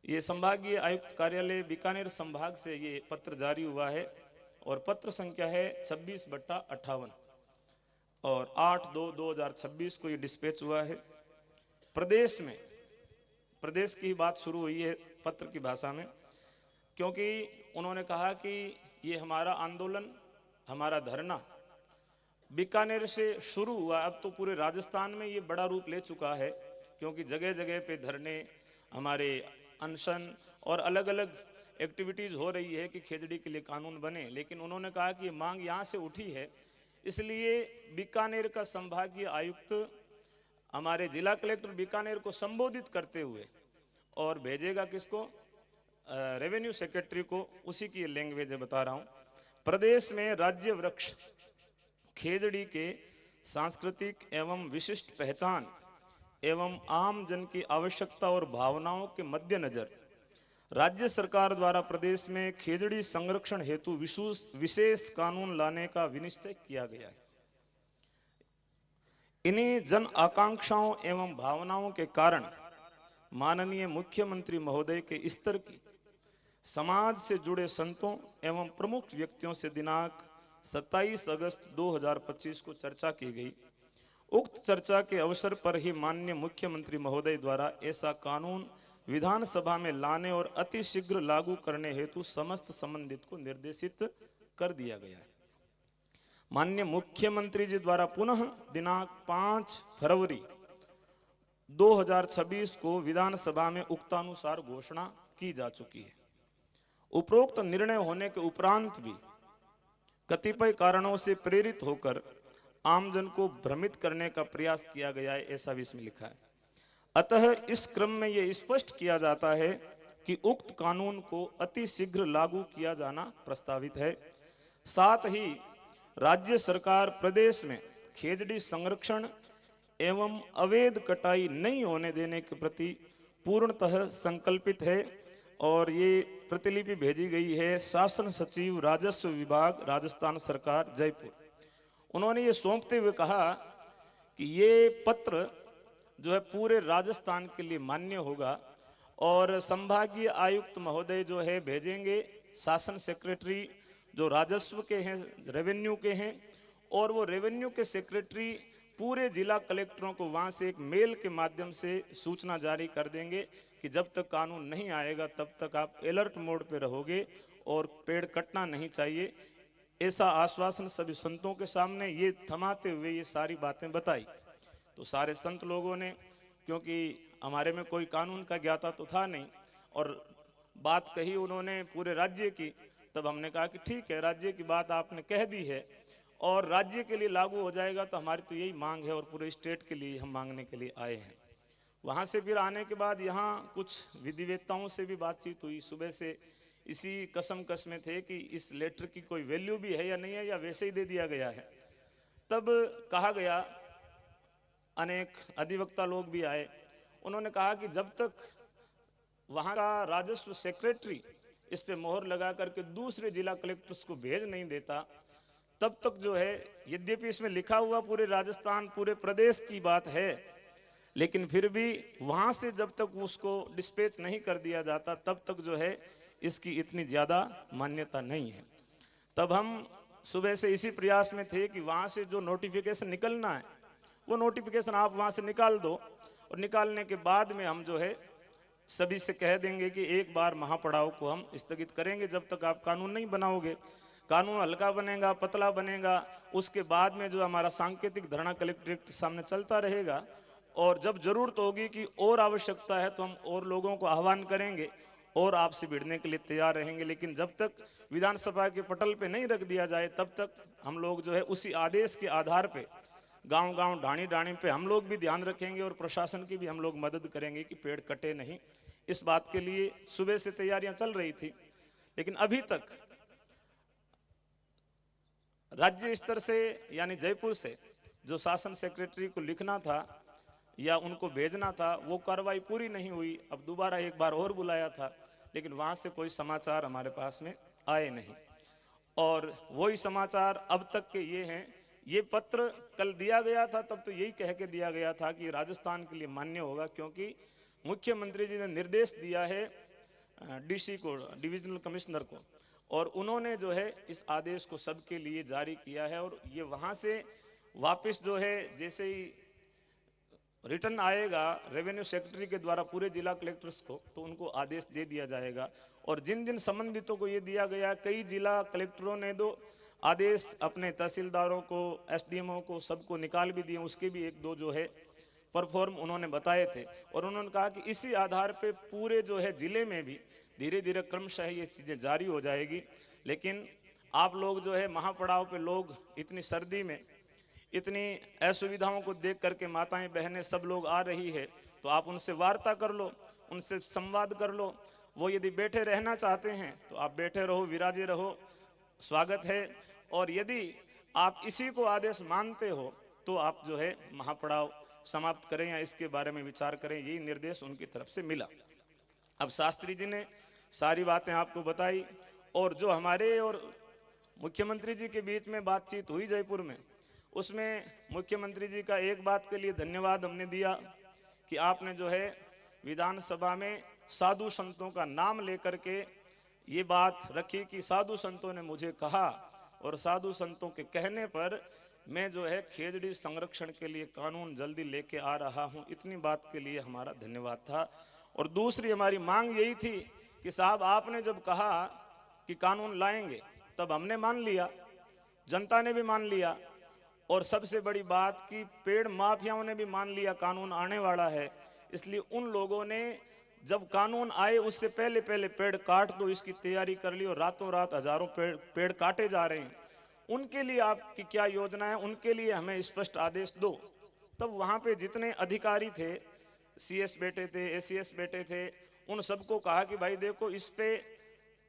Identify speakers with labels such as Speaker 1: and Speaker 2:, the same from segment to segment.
Speaker 1: ये संभागीय आयुक्त कार्यालय बीकानेर संभाग से ये पत्र जारी हुआ है और पत्र संख्या है 26/58 और 8/2/2026 को ये डिस्पैच हुआ है। प्रदेश में, प्रदेश की बात शुरू हुई है पत्र की भाषा में, क्योंकि उन्होंने कहा कि ये हमारा आंदोलन, हमारा धरना बीकानेर से शुरू हुआ, अब तो पूरे राजस्थान में ये बड़ा रूप ले चुका है, क्योंकि जगह जगह पे धरने, हमारे अनशन और अलग अलग एक्टिविटीज़ हो रही है कि खेजड़ी के लिए कानून बने। लेकिन उन्होंने कहा कि ये मांग यहाँ से उठी है, इसलिए बीकानेर का संभागीय आयुक्त हमारे जिला कलेक्टर बीकानेर को संबोधित करते हुए और भेजेगा किसको, रेवेन्यू सेक्रेटरी को। उसी की लैंग्वेज बता रहा हूँ। प्रदेश में राज्य वृक्ष खेजड़ी के सांस्कृतिक एवं विशिष्ट पहचान एवं आम जन की आवश्यकता और भावनाओं के मद्देनजर राज्य सरकार द्वारा प्रदेश में खेजड़ी संरक्षण हेतु विशेष कानून लाने का विनिश्चय किया गया है। इन्हीं जन आकांक्षाओं एवं भावनाओं के कारण माननीय मुख्यमंत्री महोदय के स्तर की समाज से जुड़े संतों एवं प्रमुख व्यक्तियों से दिनांक 27 अगस्त 2025 को चर्चा की गई। उक्त चर्चा के अवसर पर ही माननीय मुख्यमंत्री महोदय द्वारा ऐसा कानून विधानसभा में लाने और अति शीघ्र लागू करने हेतु समस्त संबंधित को निर्देशित कर दिया गया है। माननीय मुख्यमंत्री जी द्वारा पुनः दिनांक 5 फरवरी 2026 को विधानसभा में उक्तानुसार घोषणा की जा चुकी है। उपरोक्त निर्णय होने के उपरांत भी कतिपय कारणों से प्रेरित होकर आमजन को भ्रमित करने का प्रयास किया गया है, ऐसा भी इसमें लिखा है। अतः इस क्रम में यह स्पष्ट किया जाता है कि उक्त कानून को अति शीघ्र लागू किया जाना प्रस्तावित है। साथ ही राज्य सरकार प्रदेश में खेजड़ी संरक्षण एवं अवैध कटाई नहीं होने देने के प्रति पूर्णतः संकल्पित है और ये प्रतिलिपि भेजी गई है शासन सचिव राजस्व विभाग राजस्थान सरकार जयपुर। उन्होंने ये सौंपते हुए कहा कि ये पत्र जो है पूरे राजस्थान के लिए मान्य होगा और संभागीय आयुक्त महोदय जो है भेजेंगे, शासन सेक्रेटरी जो राजस्व के हैं, रेवेन्यू के हैं, और वो रेवेन्यू के सेक्रेटरी पूरे जिला कलेक्टरों को वहाँ से एक मेल के माध्यम से सूचना जारी कर देंगे कि जब तक कानून नहीं आएगा तब तक आप अलर्ट मोड पे रहोगे और पेड़ कटना नहीं चाहिए। ऐसा आश्वासन सभी संतों के सामने ये थमाते हुए ये सारी बातें बताई। तो सारे संत लोगों ने, क्योंकि हमारे में कोई कानून का ज्ञाता तो था नहीं, और बात कही उन्होंने पूरे राज्य की, तब हमने कहा कि ठीक है, राज्य की बात आपने कह दी है और राज्य के लिए लागू हो जाएगा तो हमारी तो यही मांग है और पूरे स्टेट के लिए हम मांगने के लिए आए हैं। वहाँ से फिर आने के बाद यहाँ कुछ विधिवेत्ताओं से भी बातचीत हुई। सुबह से इसी कसम में थे कि इस लेटर की कोई वैल्यू भी है या नहीं है, या वैसे ही दे दिया गया है। तब कहा गया, अनेक अधिवक्ता लोग भी आए, उन्होंने कहा कि जब तक वहाँ का राजस्व सेक्रेटरी इस पे मोहर लगा करके दूसरे जिला कलेक्टर्स को भेज नहीं देता, तब तक जो है, यद्यपि इसमें लिखा हुआ पूरे राजस्थान पूरे प्रदेश की बात है, लेकिन फिर भी वहाँ से जब तक उसको डिस्पैच नहीं कर दिया जाता तब तक जो है इसकी इतनी ज़्यादा मान्यता नहीं है। तब हम सुबह से इसी प्रयास में थे कि वहाँ से जो नोटिफिकेशन निकलना है वो नोटिफिकेशन आप वहाँ से निकाल दो, और निकालने के बाद में हम जो है सभी से कह देंगे कि एक बार महापड़ाव को हम स्थगित करेंगे जब तक आप कानून नहीं बनाओगे। कानून हल्का बनेगा, पतला बनेगा, उसके बाद में जो हमारा सांकेतिक धरना कलेक्ट्रेट के सामने चलता रहेगा, और जब जरूरत होगी कि और आवश्यकता है तो हम और लोगों को आह्वान करेंगे और आपसे भिड़ने के लिए तैयार रहेंगे। लेकिन जब तक विधानसभा के पटल पे नहीं रख दिया जाए तब तक हम लोग जो है उसी आदेश के आधार पे गांव गांव ढाणी ढाणी पे हम लोग भी ध्यान रखेंगे और प्रशासन की भी हम लोग मदद करेंगे कि पेड़ कटे नहीं। इस बात के लिए सुबह से तैयारियां चल रही थी, लेकिन अभी तक राज्य स्तर से यानी जयपुर से जो शासन सेक्रेटरी को लिखना था या उनको भेजना था वो कार्रवाई पूरी नहीं हुई। अब दोबारा एक बार और बुलाया था, लेकिन वहां से कोई समाचार हमारे पास में आए नहीं, और वही समाचार अब तक के ये हैं। ये पत्र कल दिया गया था तब तो यही कह के दिया गया था कि राजस्थान के लिए मान्य होगा, क्योंकि मुख्यमंत्री जी ने निर्देश दिया है डीसी को, डिविजनल कमिश्नर को, और उन्होंने जो है इस आदेश को सबके लिए जारी किया है। और ये वहाँ से वापस जो है जैसे ही रिटर्न आएगा रेवेन्यू सेक्रेटरी के द्वारा पूरे जिला कलेक्टर्स को, तो उनको आदेश दे दिया जाएगा। और जिन जिन संबंधितों को ये दिया गया, कई जिला कलेक्टरों ने दो आदेश अपने तहसीलदारों को, एसडीएमओ को, सबको निकाल भी दिए, उसके भी एक दो जो है परफॉर्म उन्होंने बताए थे। और उन्होंने कहा कि इसी आधार पे पूरे जो है जिले में भी धीरे धीरे क्रमशः ये चीज़ें जारी हो जाएगी। लेकिन आप लोग जो है महापड़ाव पे लोग इतनी सर्दी में इतनी असुविधाओं को देख करके माताएं बहनें सब लोग आ रही है, तो आप उनसे वार्ता कर लो, उनसे संवाद कर लो। वो यदि बैठे रहना चाहते हैं तो आप बैठे रहो, विराजे रहो, स्वागत है। और यदि आप इसी को आदेश मानते हो तो आप जो है महापड़ाव समाप्त करें या इसके बारे में विचार करें, यही निर्देश उनकी तरफ से मिला। अब शास्त्री जी ने सारी बातें आपको बताई, और जो हमारे और मुख्यमंत्री जी के बीच में बातचीत हुई जयपुर में, उसमें मुख्यमंत्री जी का एक बात के लिए धन्यवाद हमने दिया कि आपने जो है विधानसभा में साधु संतों का नाम लेकर के ये बात रखी कि साधु संतों ने मुझे कहा, और साधु संतों के कहने पर मैं जो है खेजड़ी संरक्षण के लिए कानून जल्दी लेके आ रहा हूं। इतनी बात के लिए हमारा धन्यवाद था। और दूसरी हमारी मांग यही थी कि साहब आपने जब कहा कि कानून लाएंगे तब हमने मान लिया, जनता ने भी मान लिया, और सबसे बड़ी बात कि पेड़ माफियाओं ने भी मान लिया कानून आने वाला है। इसलिए उन लोगों ने जब कानून आए उससे पहले पहले पेड़ काट दो इसकी तैयारी कर ली, और रातों रात हजारों पेड़ काटे जा रहे हैं। उनके लिए आपकी क्या योजना है, उनके लिए हमें स्पष्ट आदेश दो। तब वहां पे जितने अधिकारी थे, सीएस बैठे थे, एसीएस बैठे थे, उन सबको कहा कि भाई देखो इस पे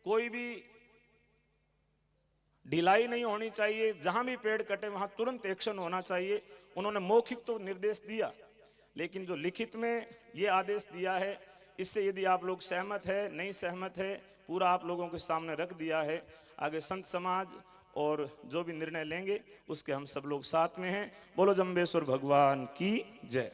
Speaker 1: कोई भी ढिलाई नहीं होनी चाहिए, जहां भी पेड़ कटे वहां तुरंत एक्शन होना चाहिए। उन्होंने मौखिक तो निर्देश दिया, लेकिन जो लिखित में ये आदेश दिया है, इससे यदि आप लोग सहमत है नहीं सहमत है, पूरा आप लोगों के सामने रख दिया है। आगे संत समाज और जो भी निर्णय लेंगे उसके हम सब लोग साथ में हैं। बोलो जम्बेश्वर भगवान की जय।